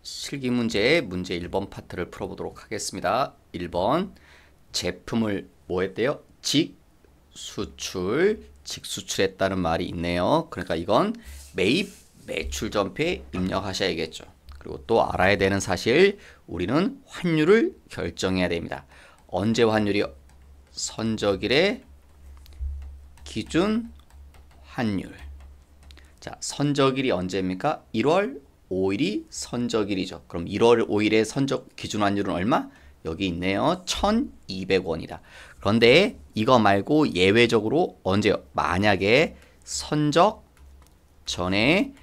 실기 문제 1번 파트를 풀어보도록 하겠습니다. 1번 제품을 뭐 했대요? 직수출했다는 말이 있네요. 그러니까 이건 매입 매출 전표에 입력하셔야겠죠. 그리고 또 알아야 되는 사실, 우리는 환율을 결정해야 됩니다. 언제 환율이요? 선적일의 기준 환율. 자, 선적일이 언제입니까? 1월 5일이 선적일이죠. 그럼 1월 5일의 선적 기준 환율은 얼마? 여기 있네요. 1,200원이다. 그런데 이거 말고 예외적으로 언제요? 만약에 선적 전에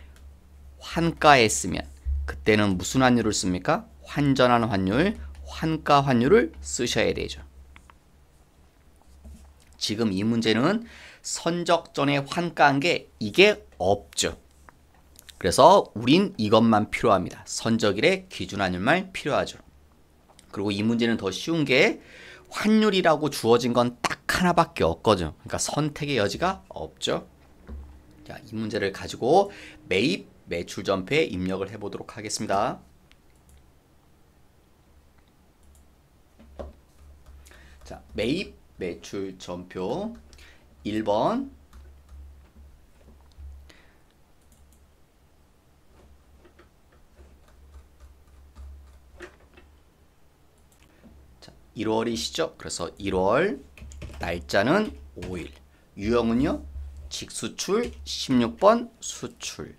환가했으면 그때는 무슨 환율을 씁니까? 환전한 환율, 환가 환율을 쓰셔야 되죠. 지금 이 문제는 선적 전에 환가한 게 이게 없죠. 그래서 우린 이것만 필요합니다. 선적일의 기준 환율만 필요하죠. 그리고 이 문제는 더 쉬운 게 환율이라고 주어진 건 딱 하나밖에 없거든요. 그러니까 선택의 여지가 없죠. 자, 이 문제를 가지고 매입 매출 전표에 입력을 해보도록 하겠습니다. 자, 매입 매출 전표 1번 자, 1월이시죠? 그래서 1월 날짜는 5일, 유형은요? 직수출 16번 수출.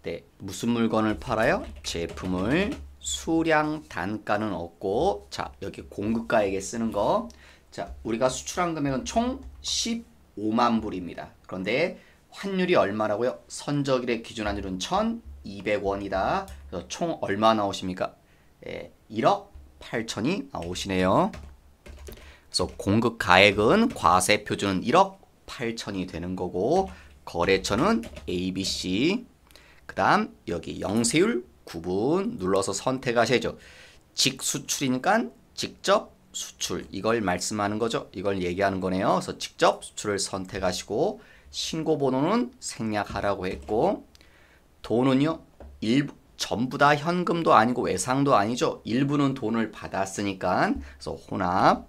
네, 무슨 물건을 팔아요? 제품을. 수량 단가는 없고, 자, 여기 공급가에게 쓰는 거. 자, 우리가 수출한 금액은 총 15만 불입니다. 그런데 환율이 얼마라고요? 선적일의 기준 환율은 1,200원이다. 그래서 총 얼마 나오십니까? 1억 8천이 나오시네요. 그래서 공급 가액은 과세 표준은 1억 8천이 되는 거고, 거래처는 ABC. 그 다음 여기 영세율 9분 눌러서 선택하셔야죠. 직수출이니까 직접 수출, 이걸 말씀하는 거죠. 이걸 얘기하는 거네요. 그래서 직접 수출을 선택하시고, 신고번호는 생략하라고 했고, 돈은요 전부 다 현금도 아니고 외상도 아니죠. 일부는 돈을 받았으니까. 그래서 혼합.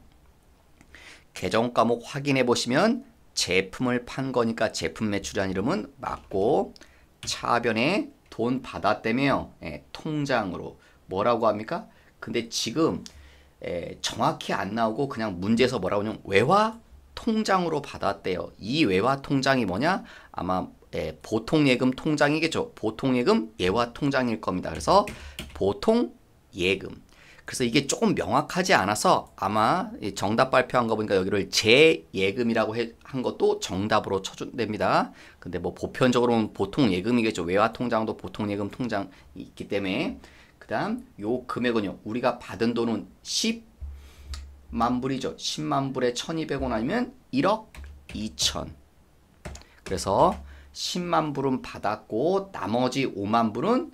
계정 과목 확인해 보시면 제품을 판 거니까 제품 매출이라는 이름은 맞고, 차변에 돈 받았다며요. 통장으로. 뭐라고 합니까? 근데 지금 정확히 안 나오고 그냥 문제에서 뭐라고 하냐면 외화 통장으로 받았대요. 이 외화 통장이 뭐냐? 아마 보통예금 통장이겠죠. 보통예금 예화 통장일 겁니다. 그래서 보통예금. 그래서 이게 조금 명확하지 않아서 아마 정답 발표한 거 보니까 여기를 재예금이라고 한 것도 정답으로 쳐준답니다. 근데 뭐 보편적으로는 보통예금이겠죠. 외화통장도 보통예금 통장이 있기 때문에. 그 다음 요 금액은요, 우리가 받은 돈은 10만 불이죠. 10만 불에 1,200원 아니면 1억 2천. 그래서 10만 불은 받았고 나머지 5만 불은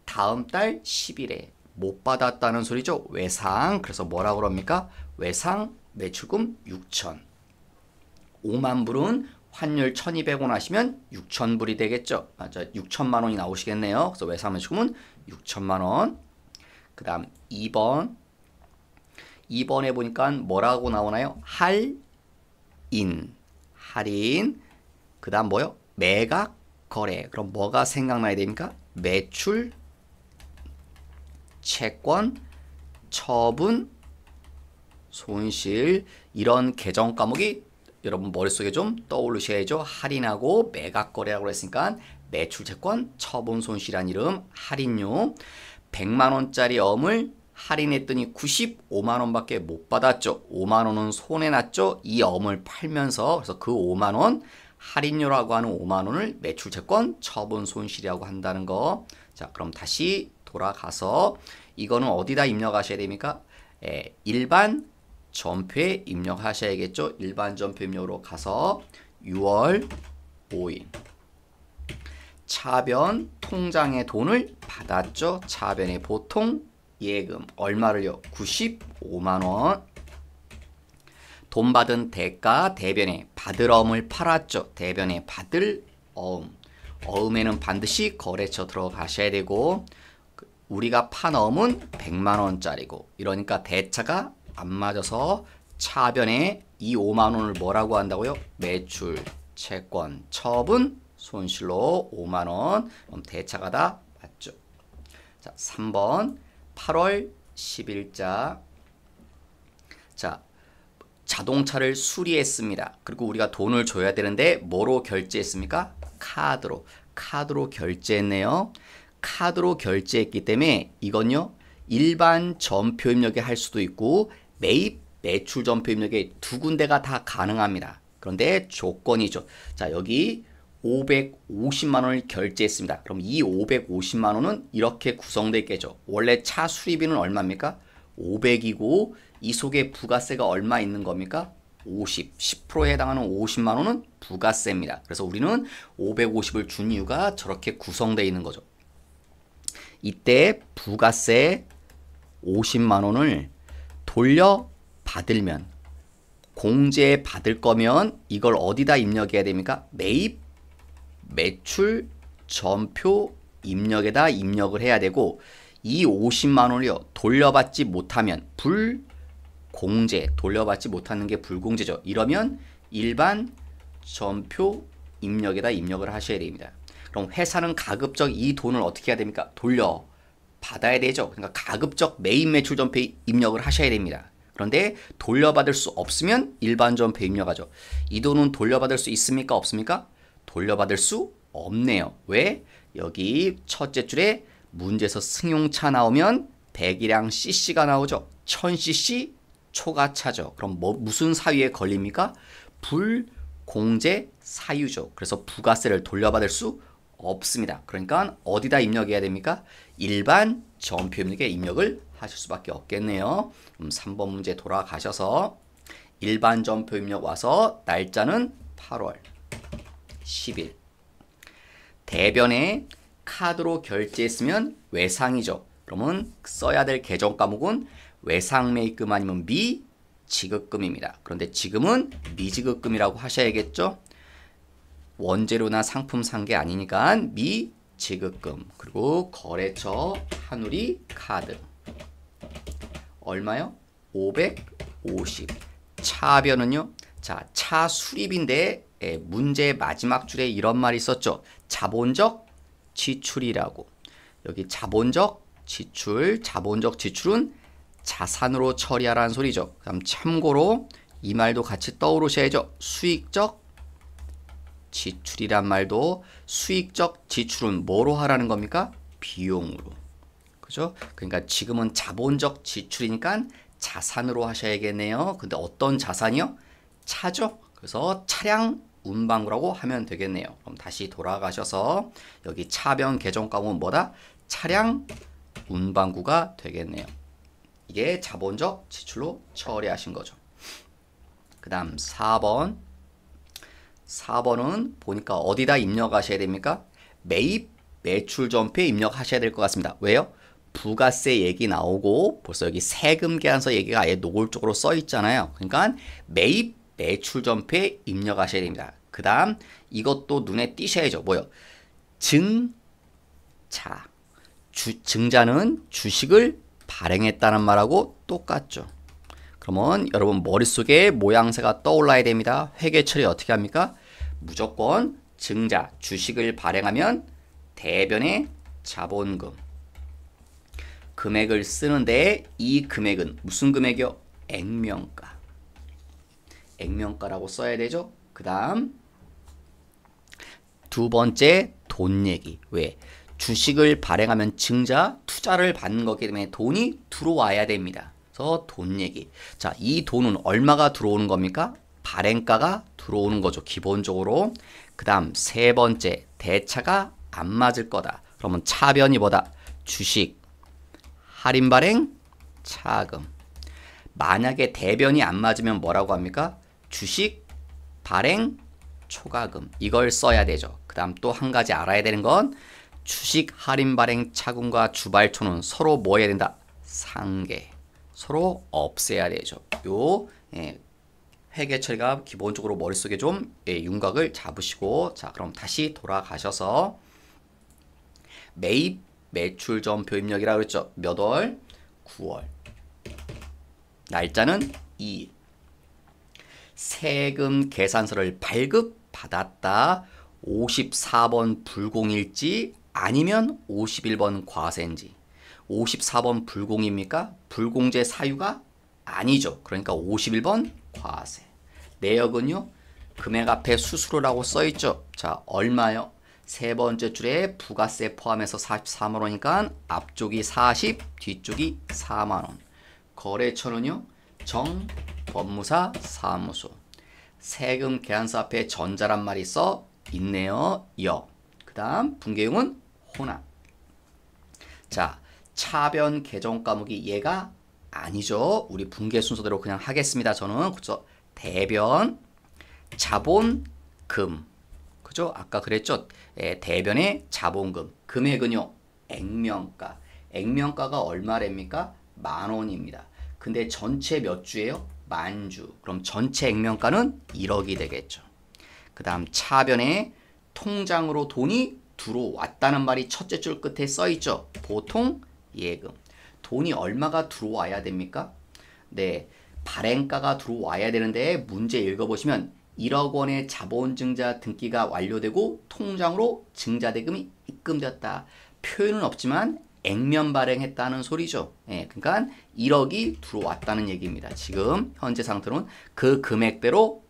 다음 달 10일에 못 받았다는 소리죠. 외상. 그래서 뭐라 그럽니까? 외상 매출금 6천. 5만 불은 환율 1,200원 하시면 6천 불이 되겠죠. 맞아, 6천만 원이 나오시겠네요. 그래서 외상 매출금은 6천만 원. 그 다음 2번. 2번에 보니까 뭐라고 나오나요? 할인. 할인. 그 다음 뭐요? 매각 거래. 그럼 뭐가 생각나야 됩니까? 매출, 채권, 처분, 손실. 이런 계정 과목이 여러분 머릿속에 좀 떠오르셔야죠. 할인하고 매각거래라고 했으니까 매출, 채권, 처분, 손실이란 이름. 할인료 100만원짜리 어음을 할인했더니 95만원밖에 못 받았죠. 5만원은 손해났죠. 이 어음을 팔면서. 그래서 그 5만원 할인료라고 하는 5만원을 매출, 채권, 처분, 손실이라고 한다는 거. 자, 그럼 다시 돌아가서 이거는 어디다 입력하셔야 됩니까? 일반 전표에 입력하셔야겠죠. 일반 전표 입력으로 가서 6월 5일 차변 통장에 돈을 받았죠. 차변의 보통 예금 얼마를요? 95만원. 돈 받은 대가 대변에 받을 어음을 팔았죠. 대변에 받을 어음. 어음에는 반드시 거래처 들어가셔야 되고, 우리가 파넣으면 100만원짜리고 이러니까 대차가 안 맞아서 차변에 이 5만원을 뭐라고 한다고요? 매출, 채권, 처분, 손실로 5만원. 그럼 대차가 다 맞죠. 자, 3번 8월 10일자. 자, 자동차를 수리했습니다. 그리고 우리가 돈을 줘야 되는데 뭐로 결제했습니까? 카드로. 카드로 결제했네요. 카드로 결제했기 때문에 이건요. 일반 전표 입력에 할 수도 있고 매입 매출 전표 입력에 두 군데가 다 가능합니다. 그런데 조건이죠. 자, 여기 550만 원을 결제했습니다. 그럼 이 550만 원은 이렇게 구성되어 있겠죠. 원래 차 수리비는 얼마입니까? 500이고 이 속에 부가세가 얼마 있는 겁니까? 50, 10%에 해당하는 50만 원은 부가세입니다. 그래서 우리는 550을 준 이유가 저렇게 구성되어 있는 거죠. 이때 부가세 50만 원을 돌려받으면 공제 받을 거면 이걸 어디다 입력해야 됩니까? 매입, 매출, 전표 입력에다 입력을 해야 되고 이 50만 원을요. 돌려받지 못하면 불공제, 돌려받지 못하는 게 불공제죠. 이러면 일반 전표 입력에다 입력을 하셔야 됩니다. 그럼 회사는 가급적 이 돈을 어떻게 해야 됩니까? 돌려받아야 되죠. 그러니까 가급적 매입 매출 전표 입력을 하셔야 됩니다. 그런데 돌려받을 수 없으면 일반 전표 입력하죠. 이 돈은 돌려받을 수 있습니까? 없습니까? 돌려받을 수 없네요. 왜? 여기 첫째 줄에 문제에서 승용차 나오면 배기량 cc가 나오죠. 1000cc 초과차죠. 그럼 무슨 사유에 걸립니까? 불공제 사유죠. 그래서 부가세를 돌려받을 수 없습니다. 그러니까 어디다 입력해야 됩니까? 일반 전표 입력에 입력을 하실 수밖에 없겠네요. 3번 문제 돌아가셔서 일반 전표 입력 와서 날짜는 8월 10일. 대변에 카드로 결제했으면 외상이죠. 그러면 써야 될 계정 과목은 외상 매입금 아니면 미지급금입니다. 그런데 지금은 미지급금이라고 하셔야겠죠. 원재료나 상품 산 게 아니니까 미지급금. 그리고 거래처 한우리 카드. 얼마요? 550. 차변은요. 자, 차 수리비인데 문제 마지막 줄에 이런 말이 있었죠. 자본적 지출이라고. 여기 자본적 지출, 자본적 지출은 자산으로 처리하라는 소리죠. 그럼 참고로 이 말도 같이 떠오르셔야죠. 수익적 지출이란 말도 수익적 지출은 뭐로 하라는 겁니까? 비용으로. 그죠? 그러니까 지금은 자본적 지출이니까 자산으로 하셔야겠네요. 근데 어떤 자산이요? 차죠. 그래서 차량 운반구라고 하면 되겠네요. 그럼 다시 돌아가셔서 여기 차변 계정 과목은 뭐다? 차량 운반구가 되겠네요. 이게 자본적 지출로 처리하신 거죠. 그 다음 4번. 4번은 보니까 어디다 입력하셔야 됩니까? 매입 매출 전표에 입력하셔야 될 것 같습니다. 왜요? 부가세 얘기 나오고 벌써 여기 세금 계산서 얘기가 아예 노골적으로 써 있잖아요. 그러니까 매입 매출 전표에 입력하셔야 됩니다. 그 다음 이것도 눈에 띄셔야죠. 뭐요? 증자. 증자는 주식을 발행했다는 말하고 똑같죠. 그러면 여러분 머릿속에 모양새가 떠올라야 됩니다. 회계 처리 어떻게 합니까? 무조건 증자, 주식을 발행하면 대변의 자본금. 금액을 쓰는데 이 금액은 무슨 금액이요? 액면가. 액면가라고 써야 되죠. 그 다음 두 번째 돈 얘기. 왜? 주식을 발행하면 증자, 투자를 받는 거기 때문에 돈이 들어와야 됩니다. 그래서 돈 얘기. 자, 이 돈은 얼마가 들어오는 겁니까? 발행가가 들어오는 거죠. 기본적으로. 그 다음 세 번째 대차가 안 맞을 거다. 그러면 차변이 뭐다? 주식, 할인 발행, 차금. 만약에 대변이 안 맞으면 뭐라고 합니까? 주식, 발행, 초과금. 이걸 써야 되죠. 그 다음 또 한 가지 알아야 되는 건 주식, 할인 발행, 차금과 주발초는 서로 뭐 해야 된다? 상계. 서로 없애야 되죠. 요 회계 처리가 기본적으로 머릿속에 좀 윤곽을 잡으시고 자 그럼 다시 돌아가셔서 매입 매출 전표 입력이라고 그랬죠. 몇 월? 9월. 날짜는 2일. 세금 계산서를 발급받았다. 54번 불공일지 아니면 51번 과세인지. 54번 불공입니까? 불공제 사유가 아니죠. 그러니까 51번 과세. 내역은요. 금액 앞에 수수료라고 써있죠. 자, 얼마요? 세 번째 줄에 부가세 포함해서 44만 원이니까 앞쪽이 40, 뒤쪽이 4만 원. 거래처는요. 법무사, 사무소. 세금 계산서 앞에 전자란 말이 써 있네요. 그 다음 분계용은 혼합. 자, 차변 계정 과목이 얘가 아니죠. 우리 분계 순서대로 그냥 하겠습니다. 저는 그죠? 대변, 자본금. 그죠? 아까 그랬죠? 대변의 자본금. 금액은요. 액면가. 액면가가 얼마랍니까? 10,000원입니다. 근데 전체 몇 주예요? 10,000주. 그럼 전체 액면가는 1억이 되겠죠. 그 다음 차변에 통장으로 돈이 들어왔다는 말이 첫째 줄 끝에 써있죠. 보통 예금. 돈이 얼마가 들어와야 됩니까? 네, 발행가가 들어와야 되는데 문제 읽어보시면 1억 원의 자본증자 등기가 완료되고 통장으로 증자대금이 입금되었다. 표현은 없지만 액면 발행했다는 소리죠. 그러니까 1억이 들어왔다는 얘기입니다. 지금 현재 상태로는 그 금액대로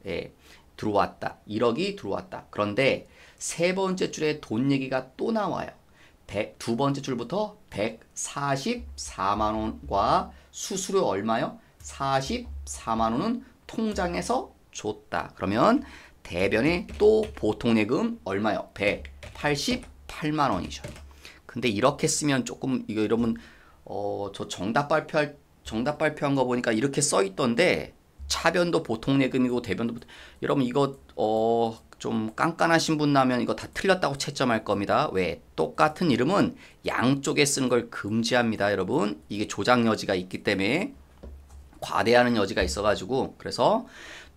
들어왔다. 1억이 들어왔다. 그런데 세 번째 줄에 돈 얘기가 또 나와요. 두 번째 줄부터 144만 원과 수수료 얼마요? 44만 원은 통장에서 줬다. 그러면 대변에 또 보통예금 얼마요? 188만 원이죠. 근데 이렇게 쓰면 조금 이거 여러분 저 정답 발표한 거 보니까 이렇게 써 있던데 차변도 보통예금이고 대변도 여러분 이거 좀 깐깐하신 분 나면 이거 다 틀렸다고 채점할 겁니다. 왜? 똑같은 이름은 양쪽에 쓰는 걸 금지합니다. 여러분 이게 조작 여지가 있기 때문에 과대하는 여지가 있어가지고 그래서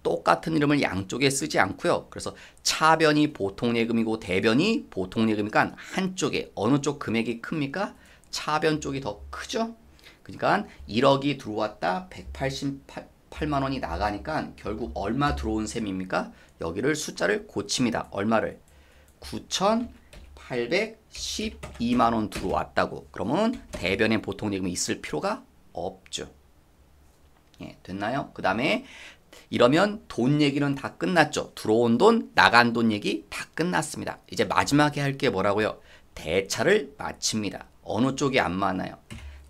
똑같은 이름을 양쪽에 쓰지 않고요. 그래서 차변이 보통예금이고 대변이 보통예금이니까 한쪽에 어느 쪽 금액이 큽니까? 차변 쪽이 더 크죠? 그러니까 1억이 들어왔다 188만 원이 나가니까 결국 얼마 들어온 셈입니까? 여기를 숫자를 고칩니다. 얼마를? 9,812만 원 들어왔다고. 그러면 대변에 보통예금이 있을 필요가 없죠. 됐나요? 그 다음에 이러면 돈 얘기는 다 끝났죠. 들어온 돈, 나간 돈 얘기 다 끝났습니다. 이제 마지막에 할 게 뭐라고요? 대차를 마칩니다. 어느 쪽이 안 맞나요?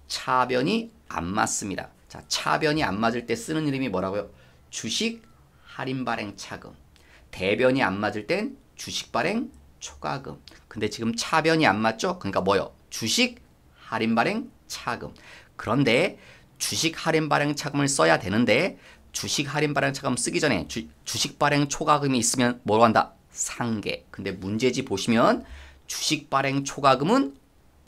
차변이 안 맞습니다. 자, 차변이 안 맞을 때 쓰는 이름이 뭐라고요? 주식 할인 발행 차금. 대변이 안 맞을 땐 주식 발행 초과금. 근데 지금 차변이 안 맞죠? 그러니까 뭐요? 주식 할인 발행 차금. 그런데 주식 할인 발행 차금을 써야 되는데 주식 할인 발행 차금 쓰기 전에 주식 발행 초과금이 있으면 뭐로 한다? 상계. 근데 문제지 보시면 주식 발행 초과금은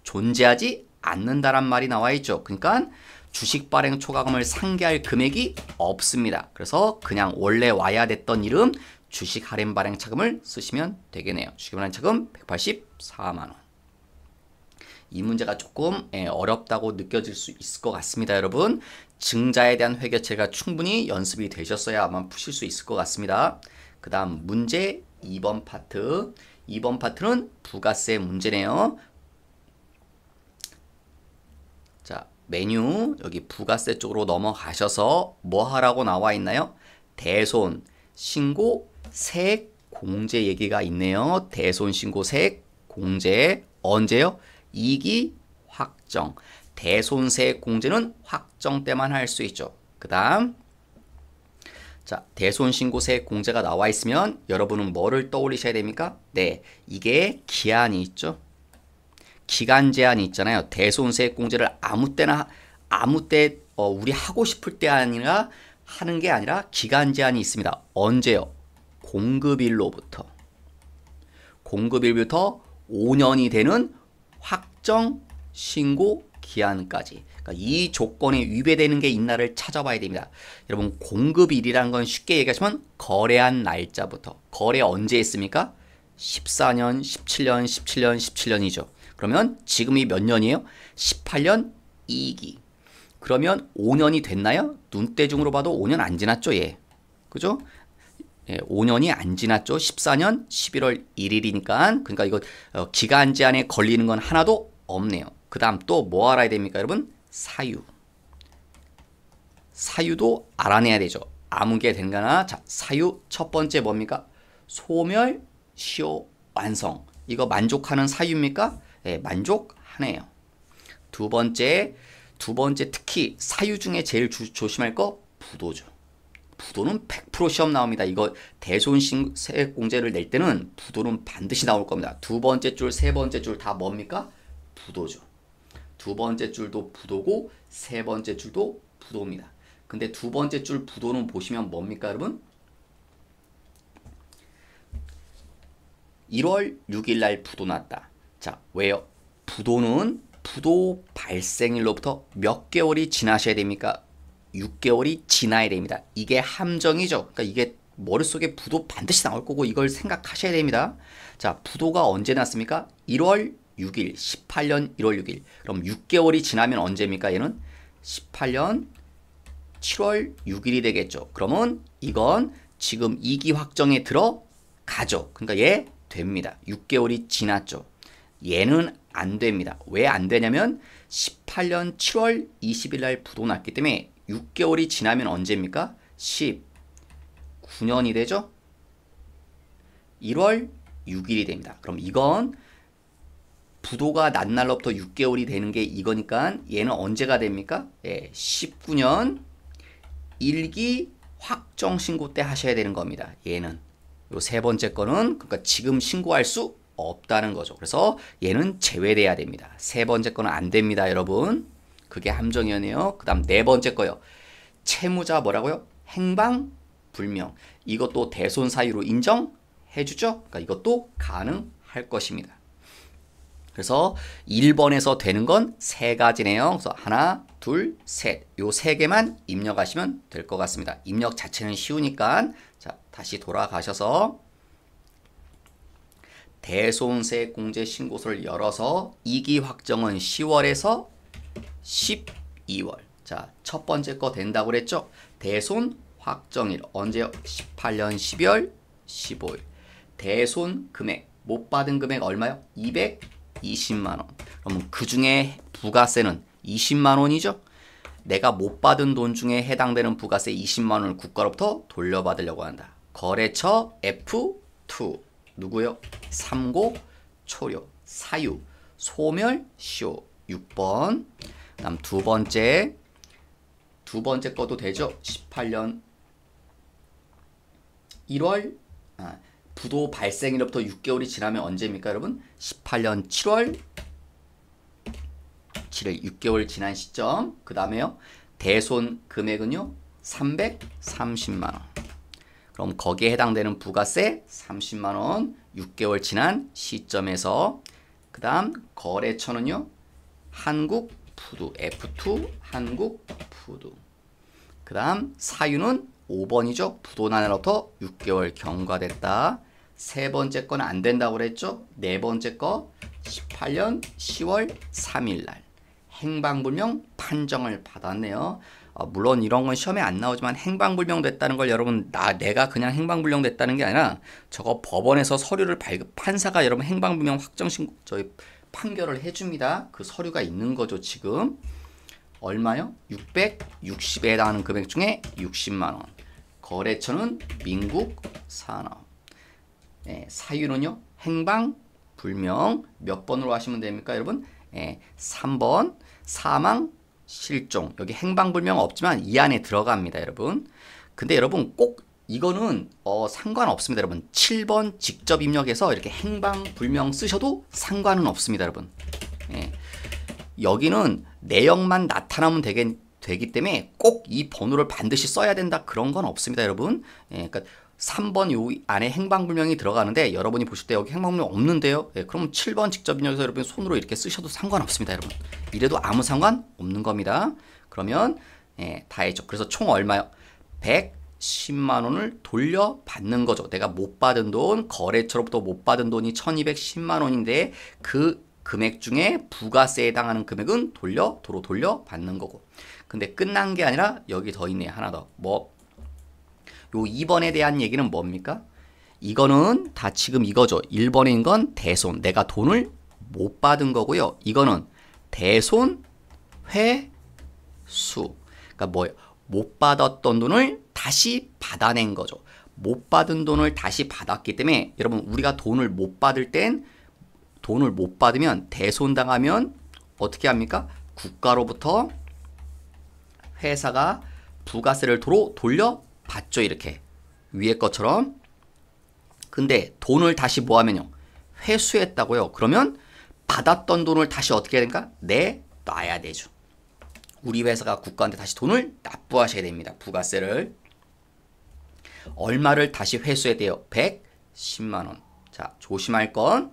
존재하지 않는다란 말이 나와 있죠. 그러니까 주식 발행 초과금을 상계할 금액이 없습니다. 그래서 그냥 원래 와야 됐던 이름 주식 할인 발행 차금을 쓰시면 되겠네요. 주식 할인 차금 184만 원. 이 문제가 조금 어렵다고 느껴질 수 있을 것 같습니다. 여러분 증자에 대한 회계체가 충분히 연습이 되셨어야 아마 푸실 수 있을 것 같습니다. 그 다음 문제 2번 파트. 2번 파트는 부가세 문제네요. 자, 메뉴 여기 부가세 쪽으로 넘어가셔서 뭐 하라고 나와 있나요? 대손, 신고, 세액, 공제 얘기가 있네요. 대손, 신고, 세액, 공제 언제요? 2기 확정. 대손세액 공제는 확정 때만 할 수 있죠. 그 다음 자, 대손신고세액 공제가 나와 있으면 여러분은 뭐를 떠올리셔야 됩니까? 네, 이게 기한이 있죠. 기간 제한이 있잖아요. 대손세액 공제를 아무 때나 아무 때 우리 하고 싶을 때 아니라 하는 게 아니라 기간 제한이 있습니다. 언제요? 공급일로부터 5년이 되는 확정 신고 기한까지. 그러니까 이 조건에 위배되는 게 있나를 찾아봐야 됩니다. 여러분 공급일이라는 건 쉽게 얘기하시면 거래한 날짜부터. 거래 언제 했습니까? 14년, 17년, 17년이죠. 그러면 지금이 몇 년이에요? 18년 2기. 그러면 5년이 됐나요? 눈대중으로 봐도 5년 안 지났죠, 얘. 그죠? 예, 5년이 안 지났죠. 14년 11월 1일이니까. 그러니까 이거 기간 제한에 걸리는 건 하나도 없네요. 그 다음 또 뭐 알아야 됩니까, 여러분? 사유. 사유도 알아내야 되죠. 아무 게 된가나. 자, 사유 첫 번째 뭡니까? 소멸, 시효, 완성. 이거 만족하는 사유입니까? 예, 만족하네요. 두 번째 특히 사유 중에 제일 조심할 거 부도죠. 부도는 100% 시험 나옵니다. 이거 대손세액공제를 낼 때는 부도는 반드시 나올 겁니다. 두 번째 줄, 세 번째 줄 다 뭡니까? 부도죠. 두 번째 줄도 부도고 세 번째 줄도 부도입니다. 근데 두 번째 줄 부도는 보시면 뭡니까, 여러분? 1월 6일 날 부도 났다. 자, 왜요? 부도는 부도 발생일로부터 몇 개월이 지나셔야 됩니까? 6개월이 지나야 됩니다. 이게 함정이죠. 그러니까 이게 머릿속에 부도 반드시 나올 거고 이걸 생각하셔야 됩니다. 자, 부도가 언제 났습니까? 1월 6일, 18년 1월 6일. 그럼 6개월이 지나면 언제입니까? 얘는 18년 7월 6일이 되겠죠. 그러면 이건 지금 2기 확정에 들어가죠. 그러니까 얘 됩니다. 6개월이 지났죠. 얘는 안 됩니다. 왜 안 되냐면 18년 7월 20일 날 부도 났기 때문에 6개월이 지나면 언제입니까? 19년이 되죠? 1월 6일이 됩니다. 그럼 이건 부도가 난 날로부터 6개월이 되는 게 이거니까 얘는 언제가 됩니까? 예, 19년 1기 확정 신고 때 하셔야 되는 겁니다. 얘는. 요 세 번째 거는 그러니까 지금 신고할 수 없다는 거죠. 그래서 얘는 제외돼야 됩니다. 세 번째 거는 안 됩니다, 여러분. 그게 함정이었네요. 그 다음 네 번째 거요. 채무자 뭐라고요? 행방불명. 이것도 대손 사유로 인정해주죠. 그러니까 이것도 가능할 것입니다. 그래서 1번에서 되는 건 세 가지네요. 그래서 하나, 둘, 셋. 요 세 개만 입력하시면 될 것 같습니다. 입력 자체는 쉬우니까. 자, 다시 돌아가셔서 대손세액공제 신고서를 열어서 2기 확정은 10월에서 12월. 자, 첫 번째 거 된다고 그랬죠? 대손 확정일 언제요? 18년 12월 15일. 대손 금액 못 받은 금액 얼마요? 220만 원. 그럼 그 중에 부가세는 20만 원이죠? 내가 못 받은 돈 중에 해당되는 부가세 20만 원을 국가로부터 돌려받으려고 한다. 거래처 F2. 누구요? 삼고, 초료, 사유, 소멸, 시효. 6번. 그다음 두 번째 것도 되죠? 18년 1월 부도 발생일로부터 6개월이 지나면 언제입니까, 여러분? 18년 7월 7일 6개월 지난 시점. 그 다음에요. 대손 금액은요. 330만 원. 그럼 거기에 해당되는 부가세 30만 원. 6개월 지난 시점에서 그 다음 거래처는요. 한국푸드 F2 한국푸드. 그 다음 사유는 5번이죠. 부도 난으로부터 6개월 경과됐다. 세 번째 건 안 된다고 그랬죠. 네 번째 거 18년 10월 3일 날 행방불명 판정을 받았네요. 물론 이런 건 시험에 안 나오지만 행방불명 됐다는 걸 여러분 내가 그냥 행방불명 됐다는 게 아니라 저거 법원에서 서류를 판사가 여러분 행방불명 확정 신고 저희 판결을 해줍니다. 그 서류가 있는 거죠. 지금 얼마요? 660에 해당하는 금액 중에 60만 원. 거래처는 민국산업. 네, 사유는요. 행방불명. 몇 번으로 하시면 됩니까, 여러분? 네, 3번 사망 실종. 여기 행방불명 없지만 이 안에 들어갑니다, 여러분. 근데 여러분 꼭 이거는 상관없습니다, 여러분. 7번 직접 입력해서 이렇게 행방불명 쓰셔도 상관은 없습니다, 여러분. 네. 여기는 내역만 나타나면 되기 때문에 꼭 이 번호를 반드시 써야 된다 그런 건 없습니다, 여러분. 예, 그러니까 3번 요 안에 행방불명이 들어가는데 여러분이 보실 때 여기 행방불명 없는데요. 예, 그럼 7번 직접 입력해서 여러분 손으로 이렇게 쓰셔도 상관없습니다, 여러분. 이래도 아무 상관 없는 겁니다. 그러면 예, 다 했죠. 그래서 총 얼마요? 110만 원을 돌려받는 거죠. 내가 못 받은 돈, 거래처로부터 못 받은 돈이 1210만 원인데 그 금액 중에 부가세에 해당하는 금액은 도로 돌려받는 거고. 근데 끝난 게 아니라 여기 더 있네. 하나 더. 요 2번에 대한 얘기는 뭡니까? 이거는 다 지금 이거죠. 1번인 건 대손. 내가 돈을 못 받은 거고요. 이거는 대손 회수. 그러니까 뭐예요? 못 받았던 돈을 다시 받아낸 거죠. 못 받은 돈을 다시 받았기 때문에 여러분 우리가 돈을 못 받을 땐 돈을 못 받으면 대손당하면 어떻게 합니까? 국가로부터 회사가 부가세를 도로 돌려받죠. 이렇게 위에 것처럼. 근데 돈을 다시 뭐 하면요? 회수했다고요. 그러면 받았던 돈을 다시 어떻게 해야 됩니까? 내놔야 되죠. 우리 회사가 국가한테 다시 돈을 납부하셔야 됩니다. 부가세를. 얼마를 다시 회수해야 돼요? 110만 원. 자, 조심할 건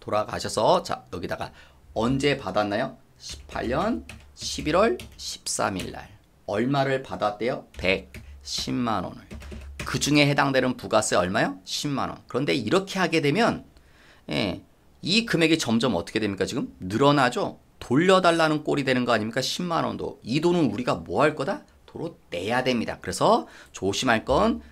돌아가셔서 자, 여기다가 언제 받았나요? 18년 11월 13일 날. 얼마를 받았대요? 110만 원을. 그 중에 해당되는 부가세 얼마요? 10만 원. 그런데 이렇게 하게 되면 이 금액이 점점 어떻게 됩니까? 지금 늘어나죠? 돌려달라는 꼴이 되는 거 아닙니까? 10만 원도. 이 돈은 우리가 뭐 할 거다? 도로 내야 됩니다. 그래서 조심할 건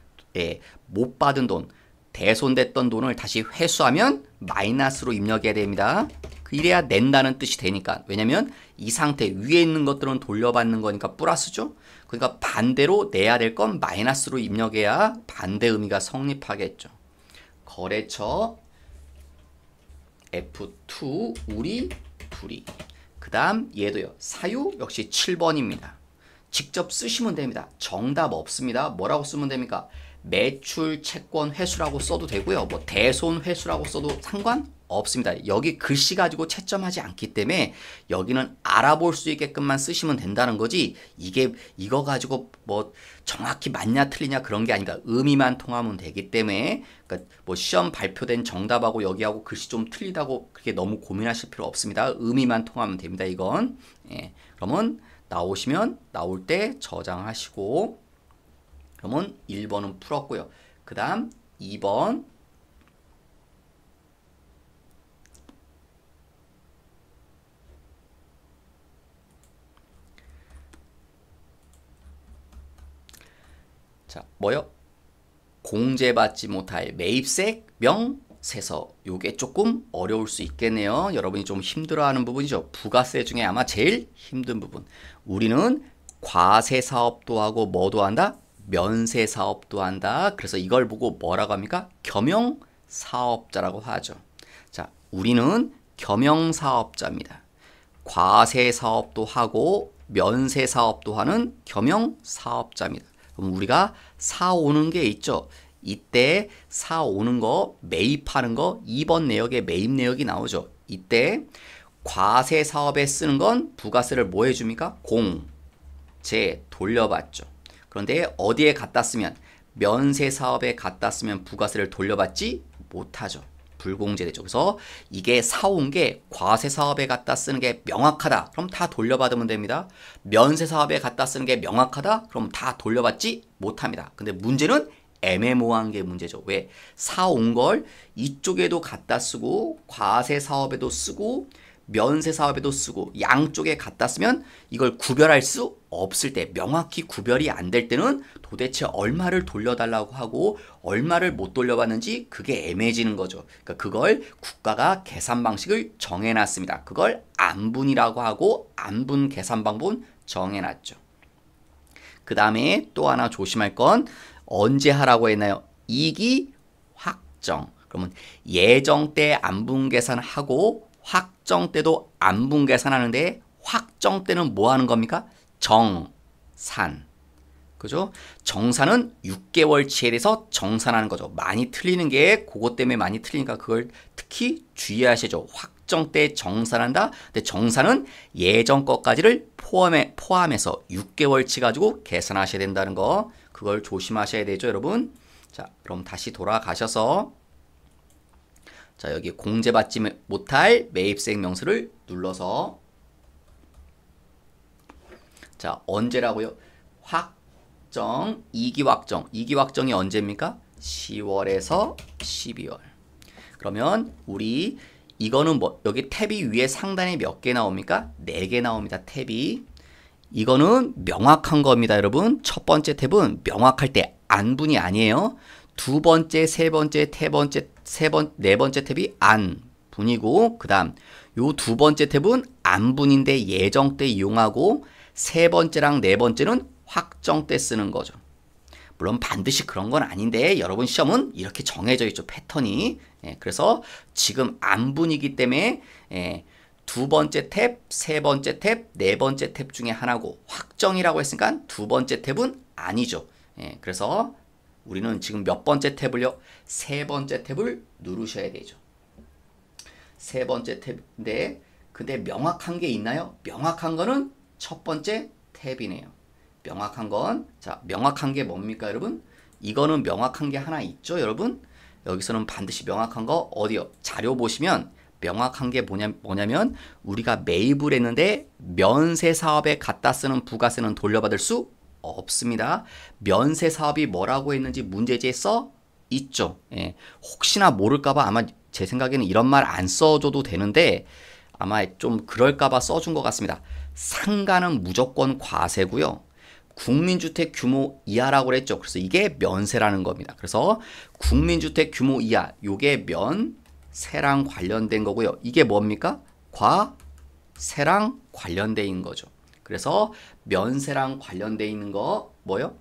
못 받은 돈, 대손됐던 돈을 다시 회수하면 마이너스로 입력해야 됩니다. 이래야 낸다는 뜻이 되니까. 왜냐면 이 상태 위에 있는 것들은 돌려받는 거니까 플러스죠. 그러니까 반대로 내야 될 건 마이너스로 입력해야 반대 의미가 성립하겠죠. 거래처 F2 우리 불이. 그 다음 얘도요. 사유 역시 7번입니다. 직접 쓰시면 됩니다. 정답 없습니다. 뭐라고 쓰면 됩니까? 매출 채권 회수라고 써도 되고요. 뭐 대손 회수라고 써도 상관없습니다. 여기 글씨 가지고 채점하지 않기 때문에 여기는 알아볼 수 있게끔만 쓰시면 된다는 거지. 이거 가지고 뭐 정확히 맞냐 틀리냐 그런 게 아니다. 의미만 통하면 되기 때문에 그러니까 뭐 시험 발표된 정답하고 여기하고 글씨 좀 틀리다고 그렇게 너무 고민하실 필요 없습니다. 의미만 통하면 됩니다. 이건. 그러면 나오시면 나올 때 저장하시고 그러면 1번은 풀었고요. 그 다음 2번 자 뭐요? 공제받지 못할 매입세 명세서. 요게 조금 어려울 수 있겠네요. 여러분이 좀 힘들어하는 부분이죠. 부가세 중에 아마 제일 힘든 부분. 우리는 과세 사업도 하고 뭐도 한다? 면세 사업도 한다. 그래서 이걸 보고 뭐라고 합니까? 겸용 사업자라고 하죠. 자, 우리는 겸용 사업자입니다. 과세 사업도 하고 면세 사업도 하는 겸용 사업자입니다. 그럼 우리가 사오는 게 있죠. 이때 사오는 거, 매입하는 거 2번 내역에 매입 내역이 나오죠. 이때 과세 사업에 쓰는 건 부가세를 뭐 해줍니까? 공제 돌려받죠. 그런데 어디에 갖다 쓰면 면세 사업에 갖다 쓰면 부가세를 돌려받지 못하죠. 불공제되죠. 그래서 이게 사온 게 과세 사업에 갖다 쓰는 게 명확하다. 그럼 다 돌려받으면 됩니다. 면세 사업에 갖다 쓰는 게 명확하다. 그럼 다 돌려받지 못합니다. 근데 문제는 애매모호한 게 문제죠. 왜? 사온 걸 이쪽에도 갖다 쓰고 과세 사업에도 쓰고 면세 사업에도 쓰고 양쪽에 갖다 쓰면 이걸 구별할 수 없을 때, 명확히 구별이 안 될 때는 도대체 얼마를 돌려달라고 하고 얼마를 못 돌려받는지 그게 애매해지는 거죠. 그러니까 그걸 국가가 계산 방식을 정해놨습니다. 그걸 안분이라고 하고 안분 계산 방법은 정해놨죠. 그 다음에 또 하나 조심할 건 언제 하라고 했나요? 이기 확정. 그러면 예정 때 안분 계산하고 확정 때도 안분 계산하는데 확정 때는 뭐 하는 겁니까? 정산. 그죠? 정산은 6개월치에 대해서 정산하는 거죠. 많이 틀리는 게 그것 때문에 많이 틀리니까 그걸 특히 주의하셔야죠. 확정 때 정산한다. 근데 정산은 예전 것까지를 포함해서 6개월치 가지고 계산하셔야 된다는 거. 그걸 조심하셔야 되죠, 여러분. 자, 그럼 다시 돌아가셔서 자, 여기 공제받지 못할 매입세액 명세를 눌러서 자, 언제라고요? 확정, 2기 확정. 2기 확정이 언제입니까? 10월에서 12월. 그러면 우리 이거는 뭐 여기 탭이 위에 상단에 몇 개 나옵니까? 4개 나옵니다. 탭이. 이거는 명확한 겁니다, 여러분. 첫 번째 탭은 명확할 때 안분이 아니에요. 두 번째, 세 번째, 네 번째 탭이 안분이고, 그 다음 요 두 번째 탭은 안분인데 예정 때 이용하고, 세 번째랑 네 번째는 확정 때 쓰는 거죠. 물론 반드시 그런 건 아닌데 여러분 시험은 이렇게 정해져 있죠, 패턴이. 그래서 지금 안분이기 때문에 두 번째 탭, 세 번째 탭, 네 번째 탭 중에 하나고, 확정이라고 했으니까 두 번째 탭은 아니죠. 그래서 우리는 지금 몇 번째 탭을요? 세 번째 탭을 누르셔야 되죠. 세 번째 탭인데, 근데 명확한 게 있나요? 명확한 거는 첫 번째 탭이네요. 명확한 건, 자, 명확한 게 뭡니까, 여러분? 이거는 명확한 게 하나 있죠, 여러분? 여기서는 반드시 명확한 거 어디요? 자료 보시면 명확한 게 뭐냐면 우리가 매입을 했는데 면세 사업에 갖다 쓰는 부가세는 돌려받을 수 없습니다. 면세 사업이 뭐라고 했는지 문제지에 써 있죠. 혹시나 모를까봐 아마 제 생각에는 이런 말 안 써줘도 되는데 아마 좀 그럴까봐 써준 것 같습니다. 상가는 무조건 과세고요. 국민주택 규모 이하라고 그랬죠. 그래서 이게 면세라는 겁니다. 그래서 국민주택 규모 이하, 요게 면세랑 관련된 거고요. 이게 뭡니까? 과세랑 관련돼 있는 거죠. 그래서 면세랑 관련돼 있는 거 뭐요?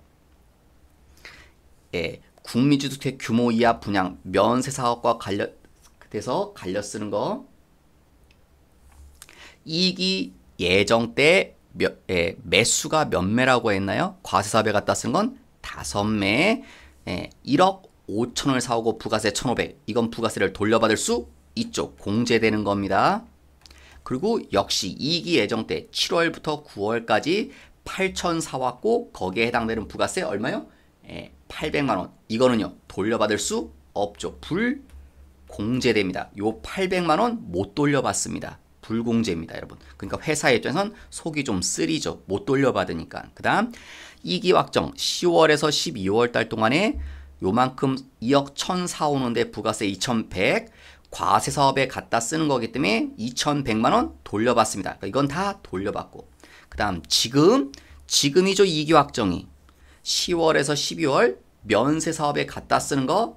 국민주택 규모 이하 분양 면세 사업과 관련돼서 갈려 쓰는 거. 이익이 예정 때 매수가 몇 매라고 했나요? 과세사업에 갖다 쓴 건 5매. 1억 5천을 사오고 부가세 1,500. 이건 부가세를 돌려받을 수 있죠. 공제되는 겁니다. 그리고 역시 이익이 예정 때 7월부터 9월까지 8천 사왔고 거기에 해당되는 부가세 얼마요? 800만 원. 이거는요. 돌려받을 수 없죠. 불공제됩니다. 요 800만 원 못 돌려받습니다. 불공제입니다, 여러분. 그러니까 회사 입장에선 속이 좀 쓰리죠. 못 돌려받으니까. 그 다음 이익이 확정 10월에서 12월 달 동안에 요만큼 2억 1,000 사오는데 부가세 2,100 과세 사업에 갖다 쓰는 거기 때문에 2,100만 원 돌려받습니다. 그러니까 이건 다 돌려받고. 그 다음 지금이죠. 이익이 확정이 10월에서 12월 면세 사업에 갖다 쓰는 거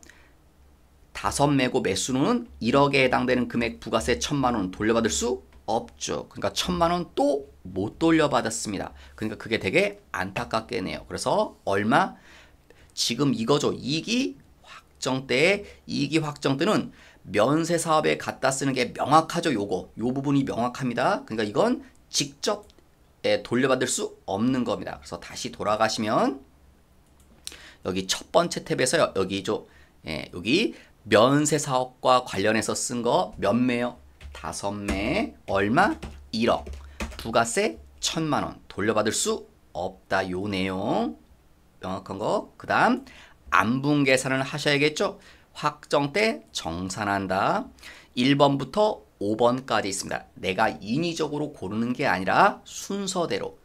5매고 매수는 1억에 해당되는 금액 부가세 1,000만 원 돌려받을 수 없죠. 그러니까 1,000만 원 또 못 돌려받았습니다. 그러니까 그게 되게 안타깝게네요. 그래서 얼마? 지금 이거죠. 이익이 확정 때에 이익이 확정 때는 면세 사업에 갖다 쓰는 게 명확하죠. 요 부분이 명확합니다. 그러니까 이건 직접 돌려받을 수 없는 겁니다. 그래서 다시 돌아가시면 여기 첫 번째 탭에서요. 여기죠. 여기 면세 사업과 관련해서 쓴 거 몇 매요? 5매. 얼마? 1억. 부가세 1,000만 원. 돌려받을 수 없다. 요 내용. 명확한 거. 그 다음 안분 계산을 하셔야겠죠? 확정 때 정산한다. 1번부터 5번까지 있습니다. 내가 인위적으로 고르는 게 아니라 순서대로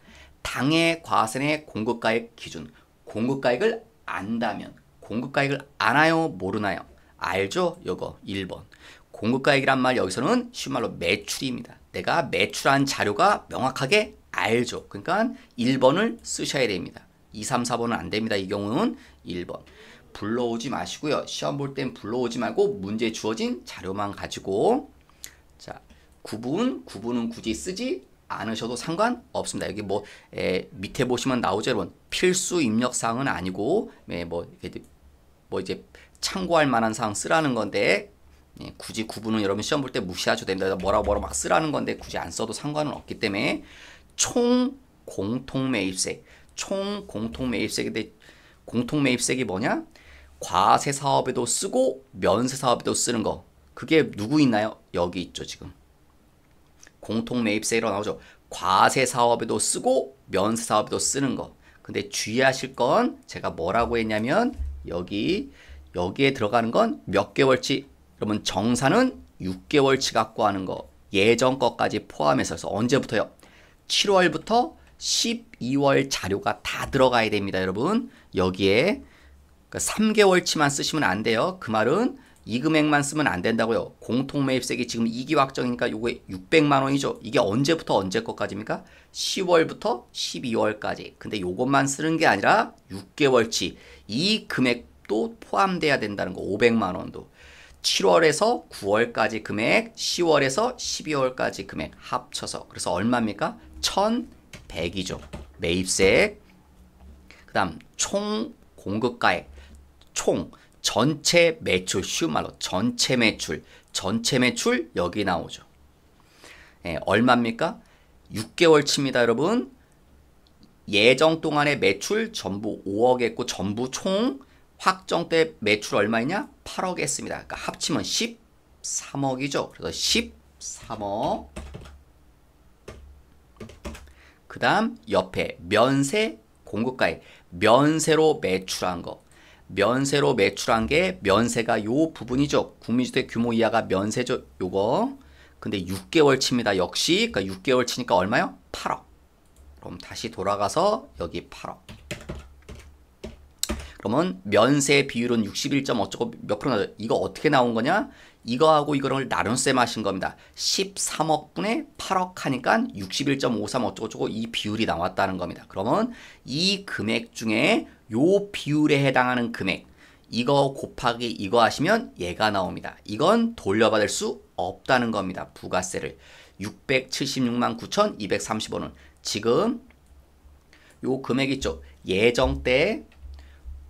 당해 과세의 공급가액 기준. 공급가액을 안다면 공급가액을 아나요? 모르나요? 알죠? 요거 1번. 공급가액이란 말 여기서는 쉬운 말로 매출입니다. 내가 매출한 자료가 명확하게 알죠. 그러니까 1번을 쓰셔야 됩니다. 2, 3, 4번은 안 됩니다. 이 경우는 1번. 불러오지 마시고요. 시험 볼 땐 불러오지 말고 문제 주어진 자료만 가지고. 자, 9분은 굳이 쓰지 않으셔도 상관없습니다. 여기 밑에 보시면 나오죠, 여러분. 필수 입력 사항은 아니고 이제 참고할 만한 사항 쓰라는 건데 굳이 9분은 여러분 시험 볼 때 무시하셔도 됩니다. 뭐라고 막 쓰라는 건데 굳이 안 써도 상관은 없기 때문에 총 공통매입세. 총 공통매입세인데 공통매입세이 뭐냐? 과세 사업에도 쓰고 면세 사업에도 쓰는 거. 그게 누구 있나요? 여기 있죠, 지금. 공통매입세로 나오죠. 과세 사업에도 쓰고 면세 사업에도 쓰는 거. 근데 주의하실 건 제가 뭐라고 했냐면 여기에 들어가는 건 몇 개월치. 여러분 정산은 6개월치 갖고 하는 거. 예전 것까지 포함해서. 그래서 언제부터요? 7월부터 12월 자료가 다 들어가야 됩니다, 여러분. 여기에 3개월치만 쓰시면 안 돼요. 그 말은 이 금액만 쓰면 안 된다고요. 공통매입세액이 지금 2기 확정이니까 요게 600만 원이죠. 이게 언제부터 언제 것까지입니까? 10월부터 12월까지. 근데 요것만 쓰는 게 아니라 6개월치 이 금액도 포함돼야 된다는 거. 500만 원도. 7월에서 9월까지 금액, 10월에서 12월까지 금액 합쳐서. 그래서 얼마입니까? 1100이죠. 매입세액. 그 다음 총 공급가액. 총 전체 매출, 쉬운 말로 전체 매출 여기 나오죠. 얼마입니까? 개월치입니다, 여러분. 예정 동안의 매출 전부 5억 했고 전부 총 확정 때 매출 얼마이냐? 8억 했습니다. 그러니까 합치면 13억이죠. 그래서 13억. 그 다음 옆에 면세 공급가액. 면세로 매출한 거. 면세로 매출한 게 면세가 요 부분이죠. 국민주택 규모 이하가 면세죠. 요거. 근데 6개월치입니다. 역시 그러니까 6개월치니까 얼마요? 8억. 그럼 다시 돌아가서 여기 8억. 그러면 면세 비율은 61점 어쩌고 몇 프로 나죠? 이거 어떻게 나온 거냐? 이거하고 이거를 나눗셈 하신 겁니다. 13억 분의 8억 하니까 61.53 어쩌고저쩌고 이 비율이 나왔다는 겁니다. 그러면 이 금액 중에 요 비율에 해당하는 금액 이거 곱하기 이거 하시면 얘가 나옵니다. 이건 돌려받을 수 없다는 겁니다. 부가세를 676만 9,230원은 지금 요 금액 있죠. 예정 때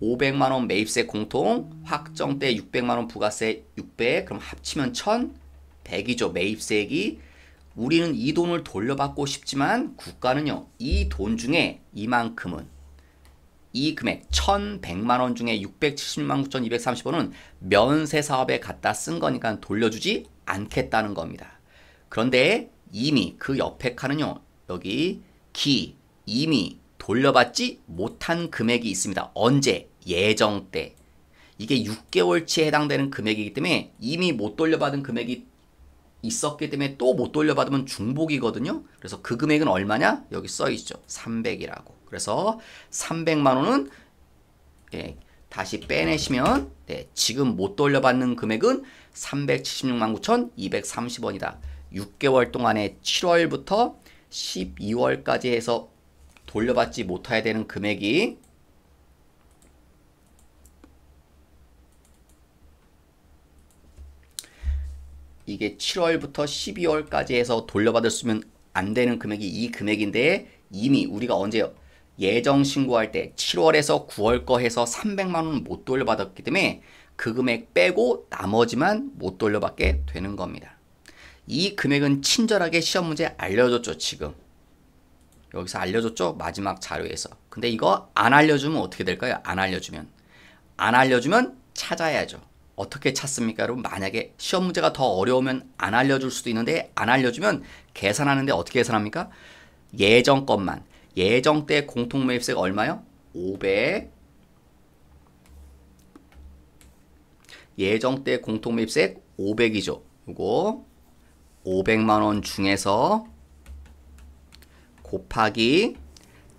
500만원 매입세 공통, 확정 때 600만원 부가세 600, 그럼 합치면 1100이죠. 매입세액이. 우리는 이 돈을 돌려받고 싶지만 국가는요. 이 돈 중에 이만큼은 이 금액 1100만원 중에 676만 9,230원은 면세 사업에 갖다 쓴 거니까 돌려주지 않겠다는 겁니다. 그런데 이미 그 옆에 칸은요. 여기 이미 돌려받지 못한 금액이 있습니다. 언제? 예정 때. 이게 6개월치에 해당되는 금액이기 때문에 이미 못 돌려받은 금액이 있었기 때문에 또 못 돌려받으면 중복이거든요. 그래서 그 금액은 얼마냐? 여기 써있죠. 300이라고. 그래서 300만 원은 다시 빼내시면 지금 못 돌려받는 금액은 376만 9,230원이다. 6개월 동안에 7월부터 12월까지 해서 돌려받지 못해야 되는 금액이 이게 7월부터 12월까지 해서 돌려받을 수면 안 되는 금액이 이 금액인데 이미 우리가 언제요? 예정 신고할 때 7월에서 9월 거 해서 300만 원은 못 돌려받았기 때문에 그 금액 빼고 나머지만 못 돌려받게 되는 겁니다. 이 금액은 친절하게 시험 문제 알려줬죠. 지금. 여기서 알려줬죠? 마지막 자료에서. 근데 이거 안 알려주면 어떻게 될까요? 안 알려주면 찾아야죠. 어떻게 찾습니까? 여러분 만약에 시험 문제가 더 어려우면 안 알려줄 수도 있는데 안 알려주면 계산하는데 어떻게 계산합니까? 예정 것만. 예정 때 공통매입세가 얼마요? 500. 예정 때 공통매입세 500이죠. 이거 500만 원 중에서 곱하기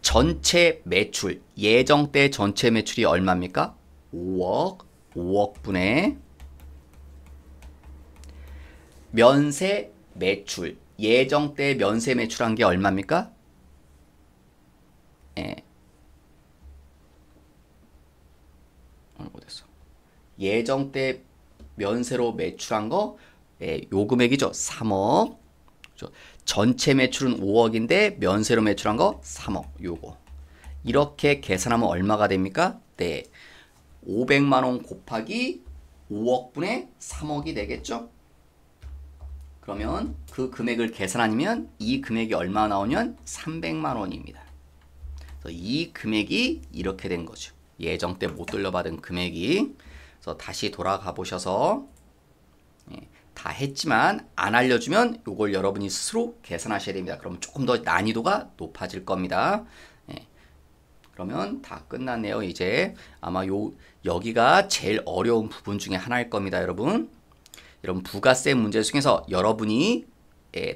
전체 매출. 예정 때 전체 매출이 얼마입니까? 5억 분의 면세 매출. 예정 때 면세 매출한 게 얼마입니까? 예정 때 면세로 매출한 거 요 금액이죠. 3억. 전체 매출은 5억인데 면세로 매출한 거 3억. 요거. 이렇게 계산하면 얼마가 됩니까? 500만 원 곱하기 5억 분의 3억이 되겠죠? 그러면 그 금액을 계산하면 이 금액이 얼마 나오면 300만 원입니다. 그래서 이 금액이 이렇게 된 거죠. 예정 때 못 돌려받은 금액이. 그래서 다시 돌아가 보셔서 다 했지만 안 알려주면 이걸 여러분이 스스로 계산하셔야 됩니다. 그럼 조금 더 난이도가 높아질 겁니다. 그러면 다 끝났네요. 이제 아마 여기가 제일 어려운 부분 중에 하나일 겁니다. 여러분 부가세 문제 중에서 여러분이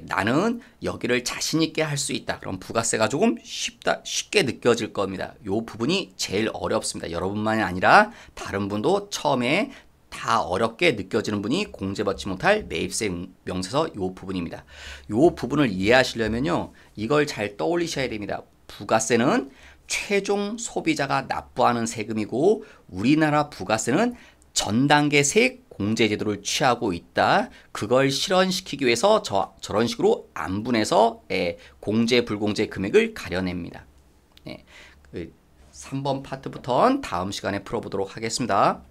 나는 여기를 자신 있게 할 수 있다. 그럼 부가세가 조금 쉽게 느껴질 겁니다. 이 부분이 제일 어렵습니다. 여러분만이 아니라 다른 분도 처음에 다 어렵게 느껴지는 분이 공제받지 못할 매입세 명세서 요 부분입니다. 요 부분을 이해하시려면요. 이걸 잘 떠올리셔야 됩니다. 부가세는 최종 소비자가 납부하는 세금이고 우리나라 부가세는 전 단계 세액 공제 제도를 취하고 있다. 그걸 실현시키기 위해서 저런 식으로 안분해서 공제 불공제 금액을 가려냅니다. 네, 그 3번 파트부터는 다음 시간에 풀어보도록 하겠습니다.